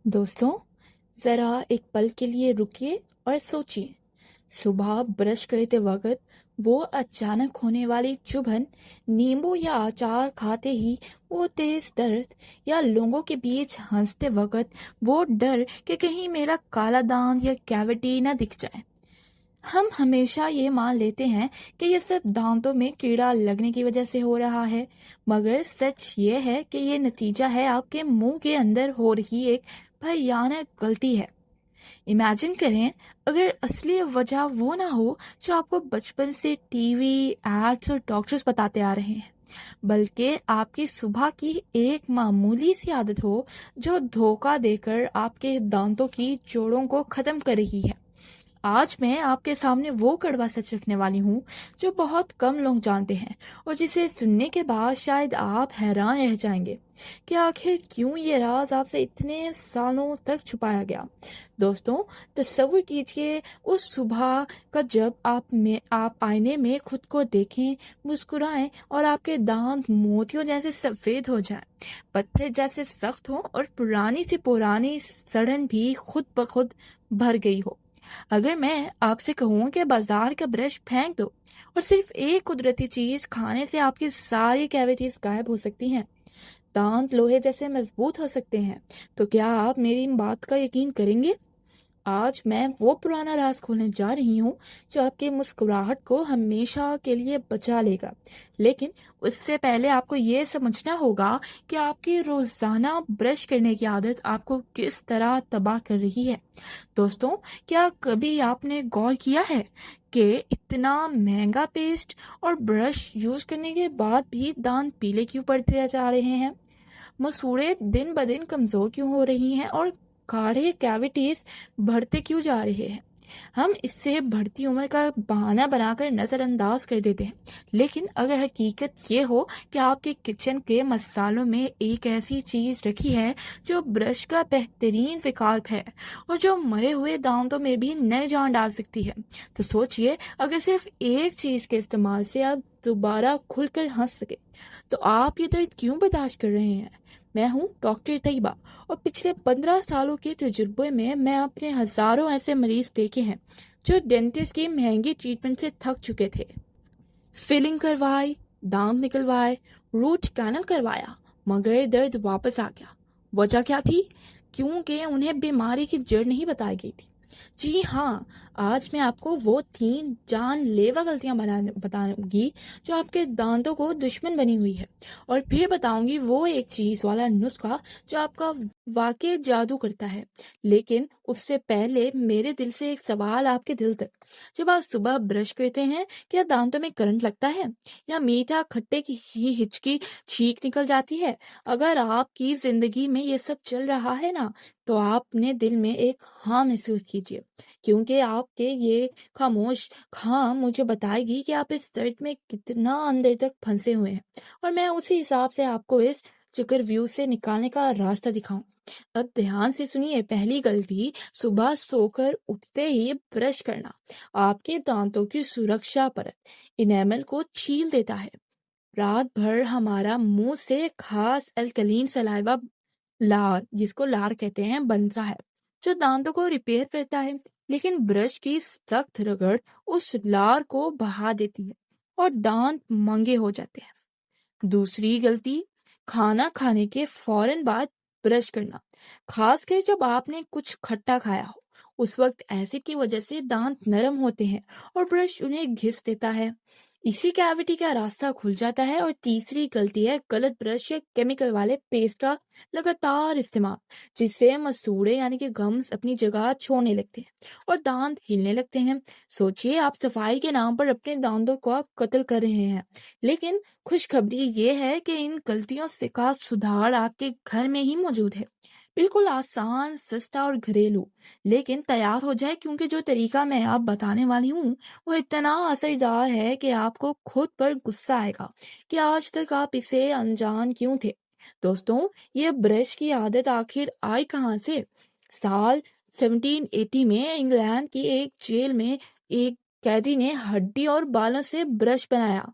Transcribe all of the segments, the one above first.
दोस्तों, ज़रा एक पल के लिए रुकिए और सोचिए। सुबह ब्रश करते वक्त वो अचानक होने वाली चुभन, नींबू या अचार खाते ही वो तेज दर्द, या लोगों के बीच हंसते वक्त वो डर कि कहीं मेरा काला दांत या कैविटी ना दिख जाए। हम हमेशा ये मान लेते हैं कि ये सब दांतों में कीड़ा लगने की वजह से हो रहा है, मगर सच ये है कि ये नतीजा है आपके मुंह के अंदर हो रही एक भयानक गलती है। इमेजिन करें, अगर असली वजह वो ना हो जो आपको बचपन से टीवी, एड्स और डॉक्टर्स बताते आ रहे हैं, बल्कि आपकी सुबह की एक मामूली सी आदत हो जो धोखा देकर आपके दांतों की जोड़ों को खत्म कर रही है। आज मैं आपके सामने वो कड़वा सच रखने वाली हूँ जो बहुत कम लोग जानते हैं, और जिसे सुनने के बाद शायद आप हैरान रह जाएंगे कि आखिर क्यों ये राज आपसे इतने सालों तक छुपाया गया। दोस्तों, तस्वीर कीजिए उस सुबह का जब आप आईने में खुद को देखें, मुस्कुराएं और आपके दांत मोतियों जैसे सफेद हो जाएं, पत्थर जैसे सख्त हो और पुरानी सड़न भी खुद ब खुद भर गई हो। अगर मैं आपसे कहूँ कि बाजार का ब्रश फेंक दो और सिर्फ एक कुदरती चीज खाने से आपकी सारी कैविटीज गायब हो सकती हैं, दांत लोहे जैसे मजबूत हो सकते हैं, तो क्या आप मेरी इन बात का यकीन करेंगे? आज मैं वो पुराना राज खोलने जा रही हूँ जो आपकी मुस्कुराहट को हमेशा के लिए बचा लेगा। लेकिन उससे पहले आपको ये समझना होगा कि आपकी रोजाना ब्रश करने की आदत आपको किस तरह तबाह कर रही है। दोस्तों, क्या कभी आपने गौर किया है कि इतना महंगा पेस्ट और ब्रश यूज करने के बाद भी दांत पीले क्यों पड़ते जा रहे हैं? मसूड़े दिन ब दिन कमजोर क्यों हो रही हैं और गाढ़े कैविटीज बढ़ते क्यों जा रहे हैं? हम इससे बढ़ती उम्र का बहाना बनाकर नजरअंदाज कर देते हैं, लेकिन अगर हकीकत ये हो कि आपके किचन के मसालों में एक ऐसी चीज रखी है जो ब्रश का बेहतरीन विकल्प है और जो मरे हुए दांतों में भी नई जान डाल सकती है, तो सोचिए, अगर सिर्फ एक चीज के इस्तेमाल से आप दोबारा खुलकर हंस सके, तो आप ये दर्द क्यों बर्दाश्त कर रहे हैं? मैं हूँ डॉक्टर तैयबा, और पिछले 15 सालों के तजुर्बे में मैं अपने हजारों ऐसे मरीज देखे हैं जो डेंटिस्ट की महंगी ट्रीटमेंट से थक चुके थे। फिलिंग करवाई, दांत निकलवाए, रूट कैनल करवाया, मगर दर्द वापस आ गया। वजह क्या थी? क्योंकि उन्हें बीमारी की जड़ नहीं बताई गई थी। जी हाँ, आज मैं आपको वो 3 जानलेवा गलतियां बताऊंगी जो आपके दांतों को दुश्मन बनी हुई है, और फिर बताऊंगी वो एक चीज वाला नुस्खा जो आपका वाकई जादू करता है। लेकिन उससे पहले मेरे दिल से एक सवाल आपके दिल तक। जब आप सुबह ब्रश करते हैं, क्या दांतों में करंट लगता है, या मीठा खट्टे की ही हिचकी छींक निकल जाती है? अगर आपकी जिंदगी में ये सब चल रहा है ना, तो आप अपने दिल में एक हाँ महसूस कीजिए, क्योंकि आपके ये खामोश हाँ मुझे बताएगी कि आप इस दर्द में कितना अंदर तक फंसे हुए हैं, और मैं उसी हिसाब से आपको इस चक्रव्यूह से निकालने का रास्ता दिखाऊं। अब ध्यान से सुनिए। पहली गलती, सुबह सोकर उठते ही ब्रश करना आपके दांतों की सुरक्षा परत, इनेमल को छील देता है। रात भर हमारा मुंह से खास अल्कलीन सलाइवा, लार, जिसको लार कहते हैं, बनता है, जो दांतों को रिपेयर करता है। लेकिन ब्रश की सख्त रगड़ उस लार को बहा देती है और दांत मंगे हो जाते हैं। दूसरी गलती, खाना खाने के फौरन बाद ब्रश करना, खासकर जब आपने कुछ खट्टा खाया हो। उस वक्त एसिड की वजह से दांत नरम होते हैं और ब्रश उन्हें घिस देता है। इसी कैविटी का रास्ता खुल जाता है। और तीसरी गलती है गलत ब्रश या केमिकल वाले पेस्ट का लगातार इस्तेमाल, जिससे मसूड़े यानी कि गम्स अपनी जगह छोड़ने लगते हैं और दांत हिलने लगते हैं। सोचिए, आप सफाई के नाम पर अपने दांतों को आप कत्ल कर रहे हैं। लेकिन खुशखबरी ये है कि इन गलतियों से का सुधार आपके घर में ही मौजूद है। बिल्कुल आसान, सस्ता और घरेलू। लेकिन तैयार हो जाए, क्योंकि जो तरीका मैं आप बताने वाली हूँ वो इतना असरदार है कि आपको खुद पर गुस्सा आएगा कि आज तक आप इसे अनजान क्यों थे। दोस्तों, ये ब्रश की आदत आखिर आई कहाँ से? साल 1780 में इंग्लैंड की एक जेल में एक कैदी ने हड्डी और बालों से ब्रश बनाया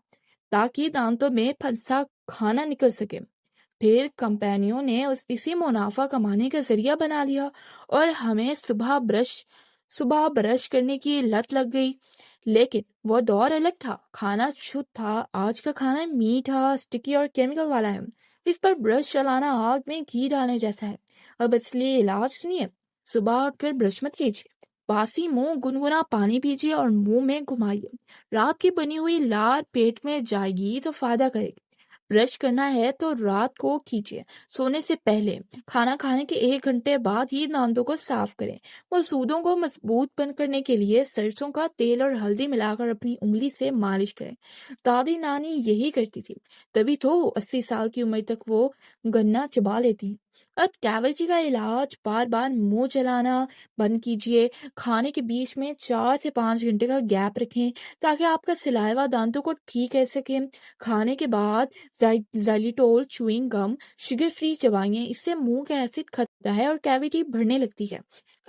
ताकि दांतों में फंसा खाना निकल सके। پھر کمپنیوں نے اسی منافع کمانے کا ذریعہ بنا لیا اور ہمیں صبح برش کرنے کی لت لگ گئی۔ لیکن وہ دور الگ تھا، کھانا شدھ تھا، آج کا کھانا میٹھا، اسٹکی اور کیمیکل والا ہے۔ اس پر برش چلانا آگ میں گھی ڈالنے جیسا ہے۔ اب اصلی علاج سنیے، صبح اٹھ کر برش مت کیجیے، باسی منہ گنگنا پانی پیجیے اور منہ میں گھمائیے۔ رات کی بنی ہوئی لار پیٹ میں جائے گی تو فائدہ کرے گی۔ برش کرنا ہے تو رات کو کیجیے، سونے سے پہلے۔ کھانا کھانے کے 1 گھنٹے بعد ہی دانتوں کو صاف کریں۔ مسودوں کو مضبوط بند کرنے کے لیے سرسوں کا تیل اور ہلدی ملا کر اپنی انگلی سے مالش کریں۔ دادی نانی یہی کرتی تھی، تبھی تو 80 سال کی عمر تک وہ گنا چبا لیتی۔ اب کیویٹی کا علاج، بار بار منہ چلانا بند کیجیے۔ کھانے کے بیچ میں 4 سے 5 گھنٹے کا گیپ رکھیں تاکہ آپ کا سلائیوا دانتوں کو ٹھیک کر سکے۔ کھانے کے بعد زائلیٹول چوئنگ گم شوگر فری چبائیں، اس سے منہ کا ایسڈ ختم ہوتا ہے اور کیویٹی بڑھنے لگتی ہے۔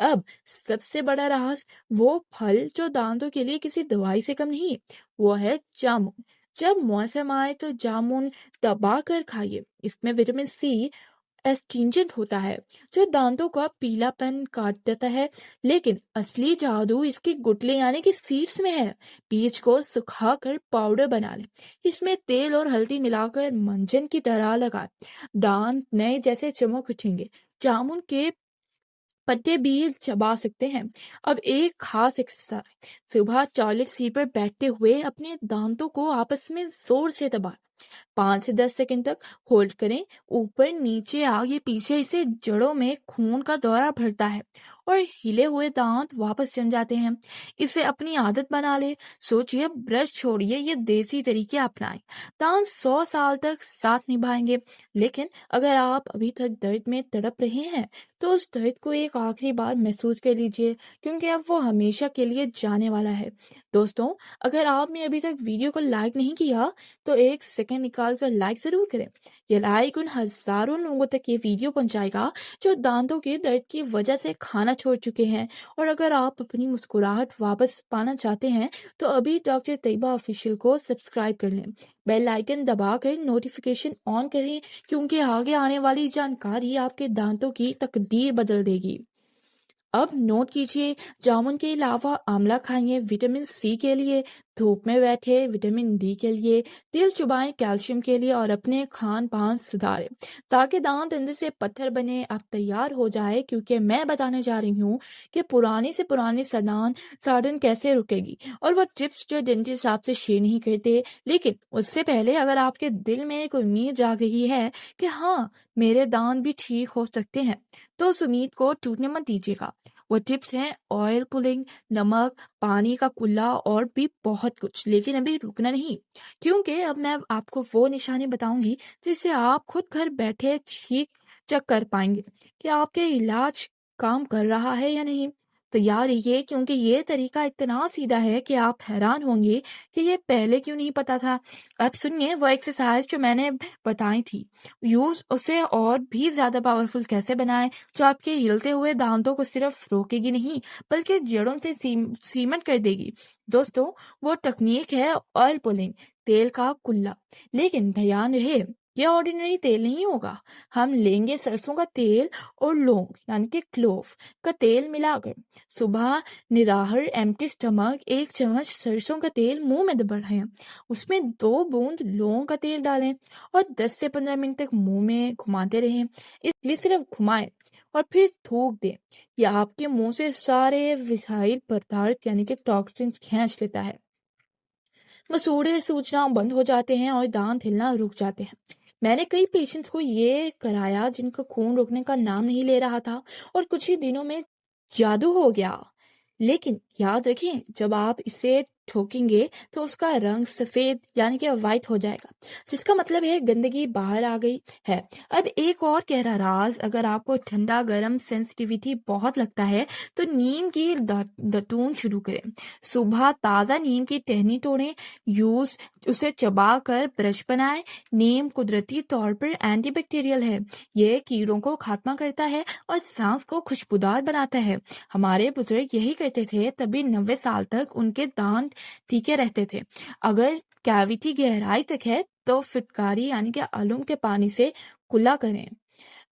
اب سب سے بڑا راز، وہ پھل جو دانتوں کے لیے کسی دوائی سے کم نہیں، وہ ہے جامن۔ جب موسم آئے تو جامن دبا کر کھائیے، اس میں وٹامن سی ایسٹینجنٹ ہوتا ہے جو دانتوں کا پیلا پن کاٹ دیتا ہے، لیکن اصلی جادو اس کی گٹلے یعنی کہ سیڈز میں ہے۔ بیج کو سکھا کر پاؤڈر بنا لیں، اس میں تیل اور ہلدی ملا کر منجن کی طرح لگائیں، دانت نئے جیسے چمک اٹھیں گے۔ جامن کے پتے بھی چبا سکتے ہیں۔ اب ایک خاص ایکسرسائز، صبح ٹوائلٹ سیٹ پر بیٹھتے ہوئے اپنے دانتوں کو آپس میں زور سے دبائیں، 5 سے 10 سیکنڈ تک ہولڈ کریں، اوپر نیچے آگے پیچھے، اسے جڑوں میں خون کا دورہ بڑھتا ہے اور ہلے ہوئے دانت واپس جم جاتے ہیں۔ اسے اپنی عادت بنا لے، سوچئے، برش چھوڑیے، یہ دیسی طریقے اپنائیں، دانت 100 سال تک ساتھ نبھائیں گے۔ لیکن اگر آپ ابھی تک درد میں تڑپ رہے ہیں تو اس درد کو ایک آخری بار محسوس کر لیجئے، کیونکہ اب وہ ہمیشہ کے لیے جانے والا ہے۔ دوستوں، اگر آپ نے ابھی تک ویڈیو کو لائک نہیں کیا تو 1 سیکنڈ نکال کر لائک ضرور کریں۔ یہ لائک ان ہزاروں لوگوں تک یہ ویڈیو پہنچائے گا جو دانتوں کے درد کی وجہ سے کھانا چھوڑ چکے ہیں۔ اور اگر آپ اپنی مسکراہٹ واپس پانا چاہتے ہیں تو ابھی ڈاکٹر طیبہ آفیشیل کو سبسکرائب کر لیں، بیل آئیکن دبا کر نوٹیفیکیشن آن کریں، کیونکہ آگے آنے والی جانکاری آپ کے دانتوں کی تقدیر بدل دے گی۔ اب نوٹ کیجئے، جامن کے علاوہ آملہ کھائیے وٹامن سی کے لیے، دھوپ میں بیٹھے وٹامن ڈی کے لیے، تیل چبائیں کیلشیم کے لیے، اور اپنے کھان پان سدھاریں تاکہ دانت اندر سے پتھر بنے۔ اب تیار ہو جائے، کیونکہ میں بتانے جا رہی ہوں کہ پرانی سے پرانی سڑن کیسے رکے گی، اور وہ ٹپس جو ڈینٹسٹ آپ سے شیئر نہیں کرتے۔ لیکن اس سے پہلے اگر آپ کے دل میں ایک امید جاگ رہی ہے کہ ہاں میرے دانت بھی ٹھیک ہو سکتے ہیں، تو اس امید کو ٹوٹنے مت دیجیے گا۔ وہ ٹپس ہیں آئل پولنگ، نمک، پانی کا کلا اور بھی بہت کچھ۔ لیکن ابھی رکنا نہیں، کیونکہ اب میں آپ کو وہ نشانی بتاؤں گی جس سے آپ خود گھر بیٹھے ٹھیک چیک کر پائیں گے کہ آپ کے علاج کام کر رہا ہے یا نہیں۔ تیار رہیے، کیونکہ یہ طریقہ اتنا سیدھا ہے کہ آپ حیران ہوں گے کہ یہ پہلے کیوں نہیں پتا تھا۔ اب سنیے وہ ایکسرسائز جو میں نے بتائی تھی، اسے اور بھی زیادہ پاورفل کیسے بنائیں، جو آپ کے ہلتے ہوئے دانتوں کو صرف روکے گی نہیں بلکہ جڑوں سے سیمنٹ کر دے گی۔ دوستوں، وہ تکنیک ہے آئل پولنگ، تیل کا کلا۔ لیکن دھیان رہے، یہ آرڈینری تیل نہیں ہوگا۔ ہم لیں گے سرسوں کا تیل اور لونگ یعنی کہ کلوو کا تیل ملا کر۔ صبح نراہر ایمٹی سٹمک 1 چمچ سرسوں کا تیل منہ میں بڑھائیں، اس میں 2 بوند لونگ کا تیل ڈالیں اور 10 سے 15 منٹ تک منہ میں گھماتے رہیں۔ اس لیے صرف گھمائیں اور پھر تھوک دیں، یہ آپ کے منہ سے سارے وسائل پدارتھ یعنی کہ ٹاکسنز کھینچ لیتا ہے۔ مسوڑے سوجنا بند ہو جاتے ہیں اور دانت ہلنا رک جاتے ہیں۔ میں نے کئی پیشنٹس کو یہ کرایا جن کا خون رکنے کا نام نہیں لے رہا تھا، اور کچھ ہی دنوں میں جادو ہو گیا۔ لیکن یاد رکھیں، جب آپ اسے ٹھوکیں گے تو اس کا رنگ سفید یعنی کہ وائٹ ہو جائے گا، جس کا مطلب ہے گندگی باہر آ گئی ہے۔ اب ایک اور گہرا راز، اگر آپ کو ٹھنڈا گرم سینسٹیویٹی بہت لگتا ہے تو نیم کی دتون شروع کریں۔ صبح تازہ نیم کی ٹہنی توڑیں، اسے چبا کر برش بنائیں۔ نیم قدرتی طور پر اینٹی بیکٹیریل ہے، یہ کیڑوں کو خاتمہ کرتا ہے اور سانس کو خوشبودار بناتا ہے۔ ہمارے بزرگ یہی کرتے تھے، تبھی 90 سال تک ان کے دانت ٹھیکے رہتے تھے۔ اگر کیویٹی گہرائی تک ہے तो फिटकारी यानी कि आलूम के पानी से कुल्ला करें।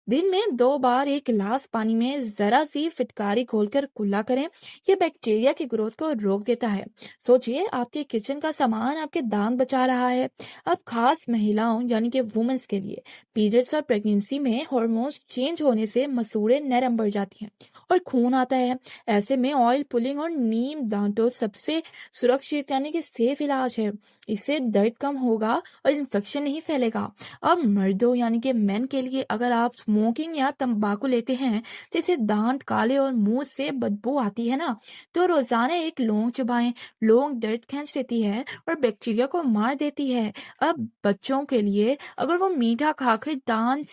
दिन में 2 बार एक गिलास पानी में जरा सी फिटकारी घोलकर कुल्ला करें। ये बैक्टीरिया की ग्रोथ को रोक देता है। सोचिए, आपके किचन का सामान आपके दांत बचा रहा है। अब खास महिलाओं यानी कि वुमेन्स के लिए पीरियड्स और प्रेगनेंसी में हार्मोन्स चेंज होने से मसूड़े नरम पड़ जाती हैं और खून आता है। ऐसे में ऑयल पुलिंग और नीम दांतों सबसे सुरक्षित यानी कि सेफ इलाज है। इससे दर्द कम होगा और इन्फेक्शन नहीं फैलेगा। अब मर्दों यानी कि मेन के लिए अगर आप स्मोकिंग या तंबाकू लेते हैं जैसे दांत काले और मुंह से बदबू आती है ना, तो रोजाना एक लौंग चबाएं। लौंग दर्द खींच लेती है और बैक्टीरिया को मार देती है। अब बच्चों के लिए अगर वो मीठा खाकर दांत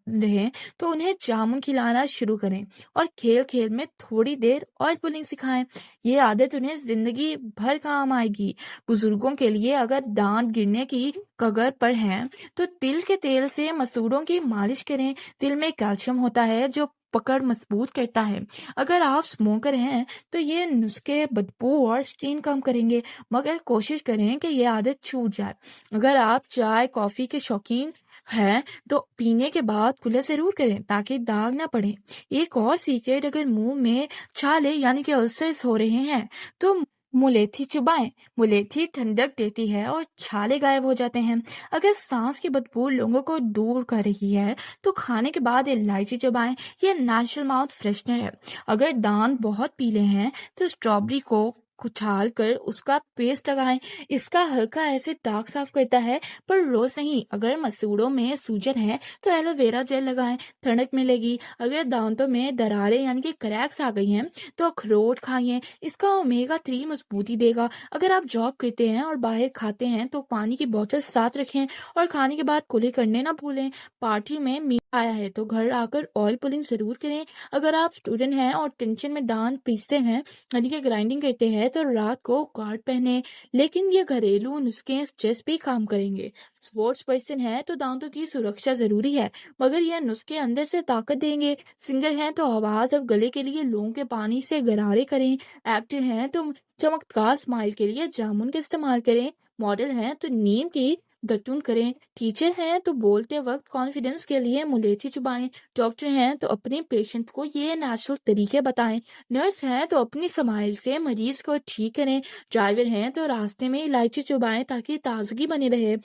रहे तो उन्हें जामुन खिलाना शुरू करें और खेल खेल में थोड़ी देर ऑयल पुलिंग सिखाएं। ये आदत उन्हें जिंदगी भर काम आएगी। बुजुर्गों के लिए अगर दांत गिरने की कगार पर हैं तो तिल के तेल से मसूड़ों की मालिश करें। तिल में कैल्शियम होता है जो पकड़ मजबूत करता है। अगर आप स्मोकर हैं तो ये नुस्खे बदबू और स्ट्रेन कम करेंगे, मगर कोशिश करें कि ये आदत छूट जाए। अगर आप चाय कॉफी के शौकीन हैं तो पीने के बाद कुल्ला जरूर करें ताकि दाग ना पड़े। एक और सीक्रेट, अगर मुंह में छाले यानी कि अल्सर्स हो रहे हैं तो मुलेठी चुबाएं। मुलेठी ठंडक देती है और छाले गायब हो जाते हैं। अगर सांस की बदबू लोगों को दूर कर रही है तो खाने के बाद इलायची चबाएं। ये नेचुरल माउथ फ्रेशनर है। अगर दांत बहुत पीले हैं तो स्ट्रॉबेरी को कुचाल कर उसका पेस्ट लगाएं। इसका हल्का एसिड दाग साफ करता है, पर रोज नहीं। अगर मसूड़ों में सूजन है तो एलोवेरा जेल लगाएं, ठंडक मिलेगी। अगर दांतों में दरारें यानी कि क्रैक्स आ गई हैं तो अखरोट खाइए, इसका ओमेगा 3 मजबूती देगा। अगर आप जॉब करते हैं और बाहर खाते हैं तो पानी की बोतल साथ रखें और खाने के बाद कुल्ली करने ना भूलें। पार्टी में मीठा आया है तो घर आकर ऑयल पुलिंग जरूर करें। अगर आप स्टूडेंट हैं और टेंशन में दांत पीसते हैं यानी कि ग्राइंडिंग करते हैं तो रात को गार्ड पहने, लेकिन ये घरेलू नुस्खे स्ट्रेस भी काम करेंगे। स्पोर्ट्स पर्सन है तो दांतों की सुरक्षा जरूरी है, मगर यह नुस्खे अंदर से ताकत देंगे। सिंगर हैं तो आवाज और गले के लिए लौंग के पानी से गरारे करें। एक्टर हैं तो चमकदार स्माइल के लिए जामुन का इस्तेमाल करें। मॉडल हैं तो नीम की दतून करें। टीचर हैं तो बोलते वक्त कॉन्फिडेंस के लिए मुलेठी चुबाएं। डॉक्टर हैं तो अपने पेशेंट को ये नेचुरल तरीके बताएं। नर्स हैं तो अपनी स्माइल से मरीज को ठीक करें। ड्राइवर हैं तो रास्ते में इलायची चुबाएं ताकि ताजगी बनी रहे।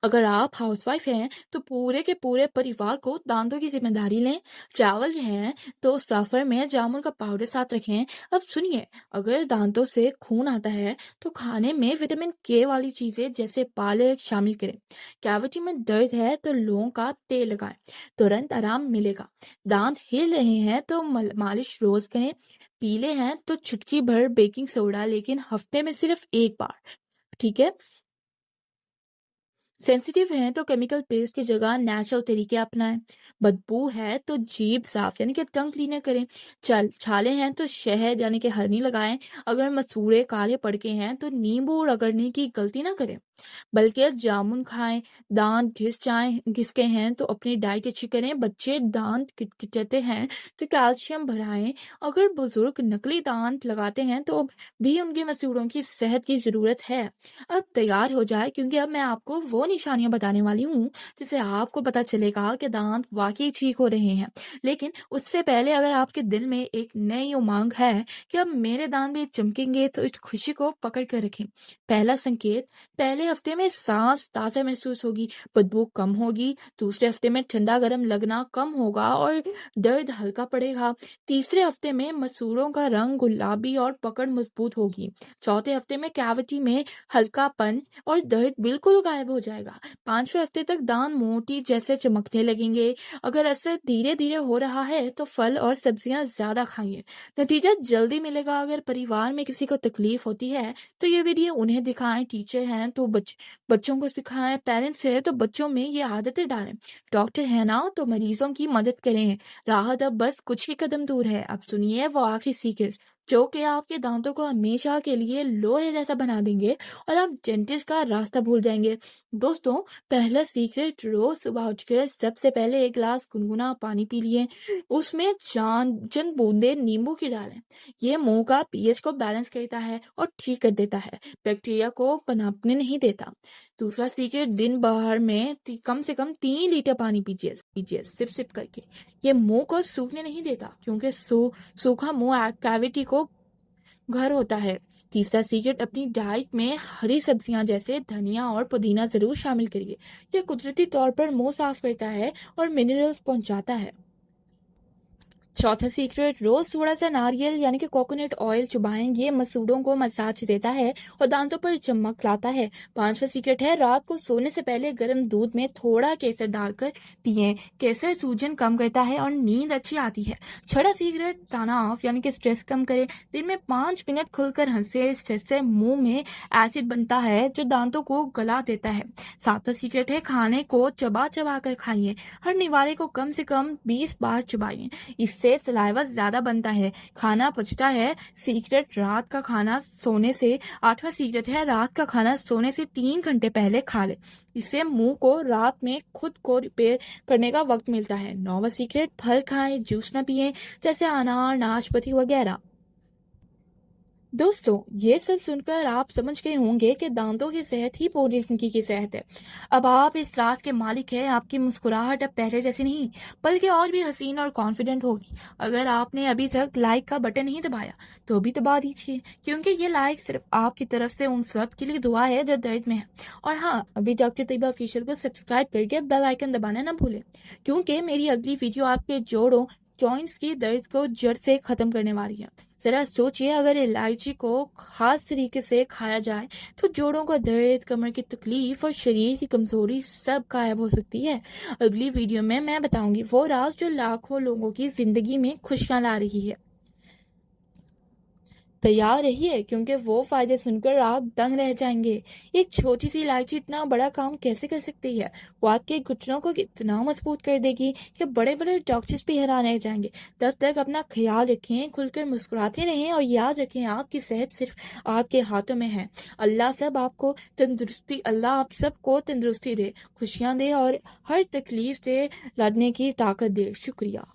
अगर आप हाउसवाइफ हैं तो पूरे के पूरे परिवार को दांतों की जिम्मेदारी लें। ट्रैवल हैं तो सफर में जामुन का पाउडर साथ रखें। अब सुनिए, अगर दांतों से खून आता है तो खाने में विटामिन के वाली चीजें जैसे पालक शामिल करें। कैविटी में दर्द है तो लौंग का तेल लगाएं, तुरंत आराम मिलेगा। दांत हिल रहे हैं तो मालिश रोज करें। पीले हैं तो चुटकी भर बेकिंग सोडा, लेकिन हफ्ते में सिर्फ एक बार, ठीक है। सेंसिटिव हैं तो केमिकल पेस्ट की जगह नेचुरल तरीके अपनाएं। बदबू है तो जीभ साफ यानी कि टंग क्लीनर करें। छाले हैं तो शहद यानी कि हनी लगाएं। अगर मसूड़े काले पड़ के हैं तो नींबू रगड़ने की गलती ना करें, बल्कि जामुन खाएं। दांत घिसके हैं तो अपनी डाइट अच्छी करें। बच्चे दांत किटकिटाते हैं तो कैल्शियम बढ़ाएं। अगर बुजुर्ग नकली दांत लगाते हैं तो भी उनके मसूड़ों की सेहत की जरूरत है। अब तैयार हो जाए, क्योंकि अब मैं आपको वो निशानियां बताने वाली हूँ जिससे आपको पता चलेगा कि दांत वाकई ठीक हो रहे हैं। लेकिन उससे पहले अगर आपके दिल में एक नई उमंग है कि अब मेरे दांत भी चमकेंगे तो इस खुशी को पकड़ कर रखें। पहला संकेत, पहले हफ्ते में सांस ताजा महसूस होगी, बदबू कम होगी। दूसरे हफ्ते में ठंडा गर्म लगना कम होगा और दर्द हल्का पड़ेगा। तीसरे हफ्ते में मसूड़ों का रंग गुलाबी और पकड़ मजबूत होगी। चौथे हफ्ते में कैविटी में हल्कापन और दर्द बिल्कुल गायब हो जाएगा। 5वें हफ्ते तक दांत मोटी जैसे चमकने लगेंगे। अगर ऐसे धीरे धीरे हो रहा है तो फल और सब्जियां ज्यादा खाइए, नतीजा जल्दी मिलेगा। अगर परिवार में किसी को तकलीफ होती है तो ये वीडियो उन्हें दिखाएं। टीचर हैं तो बच्चों को सिखाएं। पेरेंट्स हैं तो बच्चों में ये आदतें डालें। डॉक्टर है ना तो मरीजों की मदद करें। राहत अब बस कुछ ही कदम दूर है। अब सुनिए वो आखिरी सीक्रेट। جو کہ آپ کے دانتوں کو ہمیشہ کے لیے لوہے جیسا بنا دیں گے اور آپ ڈینٹسٹ کا راستہ بھول جائیں گے۔ دوستوں، پہلا سیکرٹ، روز صبح اٹھ کر سب سے پہلے ایک گلاس گنگنا پانی پی لیے، اس میں چند بوندے نیمبو کی ڈالیں۔ یہ منہ کا پی ایچ کو بیلنس کرتا ہے اور ٹھیک کر دیتا ہے، بیکٹیریا کو پنپنے نہیں دیتا۔ دوسرا سیکرٹ، دن بھر میں کم سے کم 3 لیٹر پانی پیجیے سپ سپ کر کے۔ یہ منہ کو سوکھنے نہیں دیتا کیونکہ سوکھا منہ کیویٹی کو گھر ہوتا ہے۔ تیسرا سیکرٹ، اپنی ڈائٹ میں ہری سبزیاں جیسے دھنیا اور پودینہ ضرور شامل کریے۔ یہ قدرتی طور پر منہ صاف کرتا ہے اور منرلز پہنچاتا ہے۔ چوتھا سیکرٹ، روز تھوڑا سا ناریل یعنی کہ کوکونٹ آئل چبائیں، یہ مسوڑوں کو مساج دیتا ہے اور دانتوں پر چمک لاتا ہے۔ پانچواں سیکرٹ ہے، رات کو سونے سے پہلے گرم دودھ میں تھوڑا کیسر ڈال کر پئیں، کیسر سوجن کم کرتا ہے اور نیند اچھی آتی ہے۔ چھٹا سیکرٹ، تناؤ یعنی کہ اسٹریس کم کرے، دن میں 5 منٹ کھل کر ہنسے، اسٹریس سے منہ میں ایسڈ بنتا ہے جو دانتوں کو گلا دیتا ہے۔ ساتواں سیکرٹ ہے، کھانے کو چبا چبا کر کھائیے، ہر نوالے کو کم سے کم 20 بار چبائیے، اس سے سلائیوا زیادہ بنتا ہے، کھانا پچتا ہے۔ سیکرٹ، رات کا کھانا سونے سے 8واں سیکرٹ ہے، رات کا کھانا سونے سے 3 گھنٹے پہلے کھا لے، اس سے منہ کو رات میں خود کو ریپیئر کرنے کا وقت ملتا ہے۔ 9واں سیکرٹ، پھل کھائیں، جوس نہ پیئیں جیسے انار، ناشپاتی وغیرہ۔ دوستوں، یہ سب سن کر آپ سمجھ گئے ہوں گے کہ دانتوں کی صحت ہی پوری زندگی کی صحت ہے۔ اب آپ اس راز کے مالک ہیں، آپ کی مسکراہٹ اب پہلے جیسی نہیں بلکہ اور بھی حسین اور کانفیڈنٹ ہوگی۔ اگر آپ نے ابھی تک لائک کا بٹن نہیں دبایا تو بھی دبا دیجیے، کیونکہ یہ لائک صرف آپ کی طرف سے ان سب کے لیے دعا ہے جو درد میں ہے۔ اور ہاں، ابھی ڈاکٹر طیبہ آفیشیل کو سبسکرائب کر کے بیل آئیکن دبانا نہ بھولیں، کیونکہ میری اگلی ویڈیو آپ کے جوائنٹس کی درد کو جڑ سے ختم کرنے والی ہے۔ ذرا سوچئے، اگر الائچی کو خاص طریقے سے کھایا جائے تو جوڑوں کا درد، کمر کی تکلیف اور شریر کی کمزوری سب غائب ہو سکتی ہے۔ اگلی ویڈیو میں بتاؤں گی وہ راز جو لاکھوں لوگوں کی زندگی میں خوشیاں لا رہی ہے۔ تیار رہیے، کیونکہ وہ فائدے سن کر آپ دنگ رہ جائیں گے۔ ایک چھوٹی سی الائچی اتنا بڑا کام کیسے کر سکتی ہے؟ وہ آپ کے گھٹنوں کو اتنا مضبوط کر دے گی کہ بڑے بڑے ڈاکٹرز بھی حیران رہ جائیں گے۔ تب تک اپنا خیال رکھیں، کھل کر مسکراتے رہیں اور یاد رکھیں آپ کی صحت صرف آپ کے ہاتھوں میں ہے۔ اللہ آپ سب کو تندرستی دے، خوشیاں دے اور ہر تکلیف سے لڑنے کی طاقت دے۔ شکریہ۔